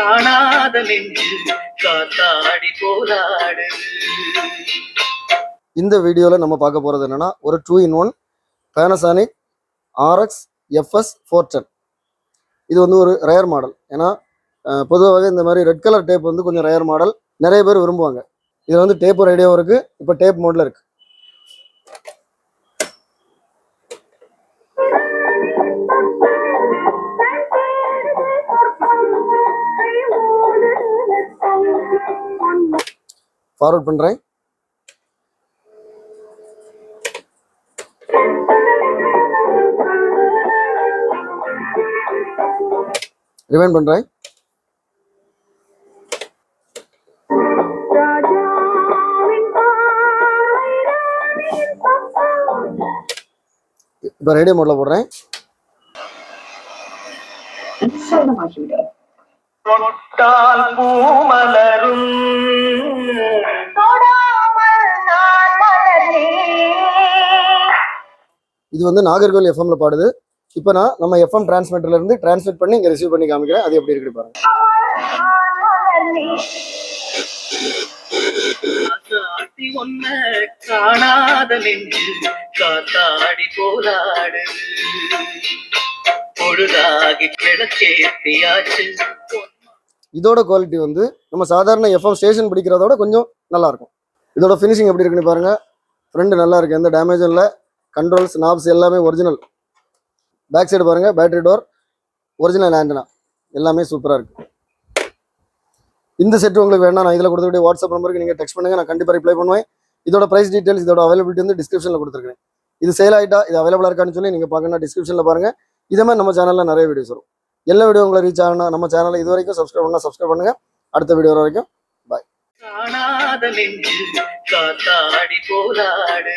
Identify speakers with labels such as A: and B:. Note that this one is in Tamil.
A: காணாத நெஞ்சு காத்தாடி போராடு. இந்த வீடியோவில் நம்ம பார்க்க போகிறது என்னன்னா, ஒரு 2-in-1 Panasonic RX FS 410. இது வந்து ஒரு ரேர் மாடல். ஏன்னா பொதுவாகவே இந்த மாதிரி ரெட் கலர் டேப் வந்து கொஞ்சம் ரேர் மாடல், நிறைய பேர் விரும்புவாங்க. இதில் வந்து டேப் ரேடியோவும் இருக்குது, இப்போ டேப் மோடில் இருக்குது. ஃபார்வர்ட் பண்ணுறேன். ரிவைண்ட் பண்ணுறேன். இப்போ ரேடியோ மோட்ல போடுறேன். இது வந்து நாகர்கோவில் எஃப்எம்ல பாடுது. இப்போ நான் நம்ம எஃப்எம் டிரான்ஸ்மிட்டர்ல இருந்து டிரான்ஸ்மிட் பண்ணி இங்க ரிசீவ் பண்ணி காமிக்கிறேன். அது எப்படி இருக்கு பாருங்க. காணாத நெஞ்சு காத்தாடி போராடு, பொழுதாகி கிடச்சேத்தியாச்சு. இதோட குவாலிட்டி வந்து நம்ம சாதாரண எஃப்எம் ஸ்டேஷன் பிடிக்கிறதோட கொஞ்சம் நல்லா இருக்கும். இதோட ஃபினிஷிங் எப்படி இருக்குன்னு பாருங்க. ஃப்ரண்ட் நல்லா இருக்கு, எந்த டேமேஜும் இல்லை. கண்ட்ரோல்ஸ் நாப்ஸ் எல்லாமே ஒரிஜினல். பேக் சைடு பாருங்க, பேட்டரி டோர், ஒரிஜினல் ஆண்டனா, எல்லாமே சூப்பராக இருக்கு. இந்த செட் உங்களுக்கு வேணா நான் இதில் கொடுத்துக்கூடிய வாட்ஸ்அப் நம்பருக்கு நீங்கள் டெக்ஸ்ட் பண்ணுங்க, நான் கண்டிப்பாக ரிப்ளை பண்ணுவேன். இதோட ப்ரைஸ் டீட்டெயில்ஸ், இதோட அவைலபிலிட்டி வந்து டிஸ்கிரிப்ஷனில் கொடுத்துருக்கேன். இது சேல் ஆகிட்டா, இது அவைலபிளாக இருக்கான்னு சொல்லி நீங்கள் பார்க்கணும், டிஸ்கிரிப்ஷனில் பாருங்க. இதே மாதிரி நம்ம சேனலில் நிறைய வீடியோஸ் வரும். எல்லா வீடியோ உங்களை ரீச் ஆகணும். நம்ம சேனலை இது வரைக்கும் சப்ஸ்கிரைப் பண்ணால் சப்ஸ்கிரைப் பண்ணுங்க. அடுத்த வீடியோ வரைக்கும் பாய். காணாத நெஞ்சு காத்தாடி போராடு.